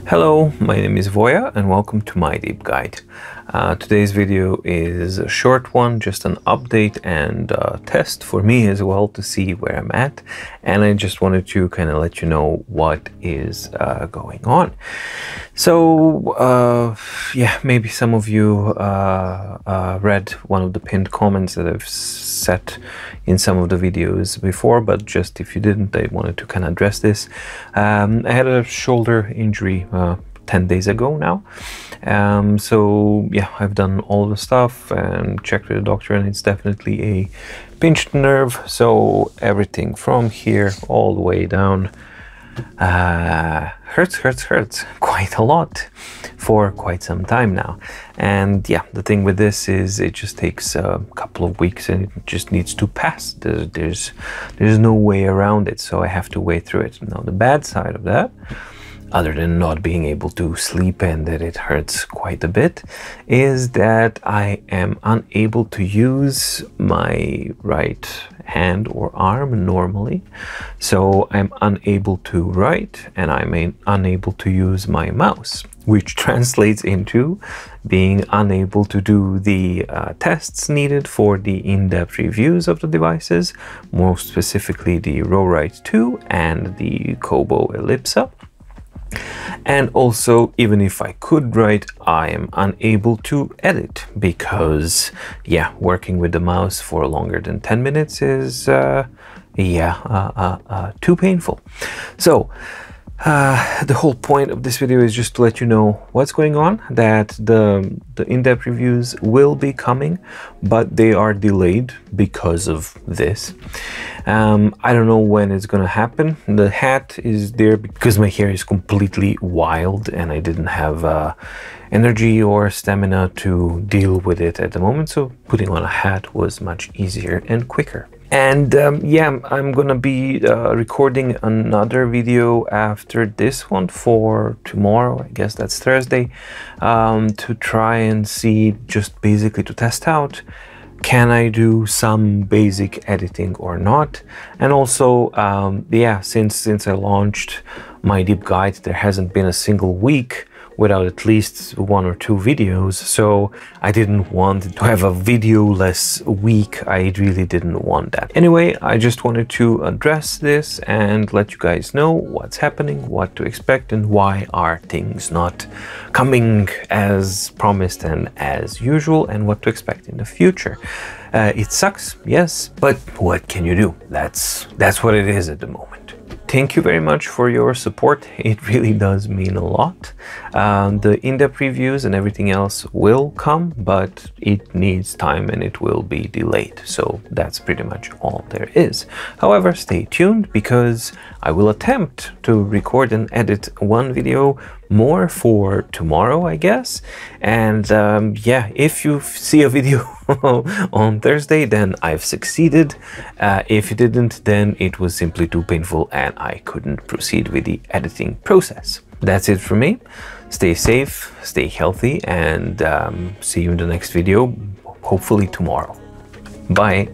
Hello, my name is Voya and welcome to my deep guide. Today's video is a short one, just an update and test for me as well to see where I'm at. And I just wanted to kind of let you know what is going on. So yeah, maybe some of you read one of the pinned comments that I've set in some of the videos before, but just if you didn't, I wanted to kind of address this. I had a shoulder injury 10 days ago now. So yeah, I've done all the stuff and checked with the doctor, and it's definitely a pinched nerve. So everything from here all the way down hurts quite a lot for quite some time now. And yeah, the thing with this is it just takes a couple of weeks and it just needs to pass. There's no way around it, so I have to wait through it. Now the bad side of that, other than not being able to sleep and that it hurts quite a bit, is that I am unable to use my right hand or arm normally. So I'm unable to write and I'm unable to use my mouse, which translates into being unable to do the tests needed for the in-depth reviews of the devices, more specifically the Rowrite 2 and the Kobo Ellipsa. And also, even if I could write, I am unable to edit because, yeah, working with the mouse for longer than 10 minutes is, too painful. So, the whole point of this video is just to let you know what's going on, that the in-depth reviews will be coming, but they are delayed because of this. I don't know when it's gonna happen. The hat is there because my hair is completely wild and I didn't have energy or stamina to deal with it at the moment, so putting on a hat was much easier and quicker. And yeah, I'm gonna be recording another video after this one for tomorrow, I guess that's Thursday, to try and see, just basically to test out, can I do some basic editing or not? And also, yeah, since I launched my deep guide, there hasn't been a single week without at least 1 or 2 videos, so I didn't want to have a video-less week. I really didn't want that. Anyway, I just wanted to address this and let you guys know what's happening, what to expect, and why are things not coming as promised and as usual, and what to expect in the future. It sucks, yes, but what can you do? That's what it is at the moment. Thank you very much for your support. It really does mean a lot. The in-depth reviews and everything else will come, but it needs time and it will be delayed. So that's pretty much all there is. However, stay tuned because I will attempt to record and edit one video more for tomorrow, I guess. And yeah, if you see a video on Thursday, then I've succeeded. If you didn't, then it was simply too painful and I couldn't proceed with the editing process. That's it for me. Stay safe, stay healthy, and see you in the next video, hopefully tomorrow. Bye.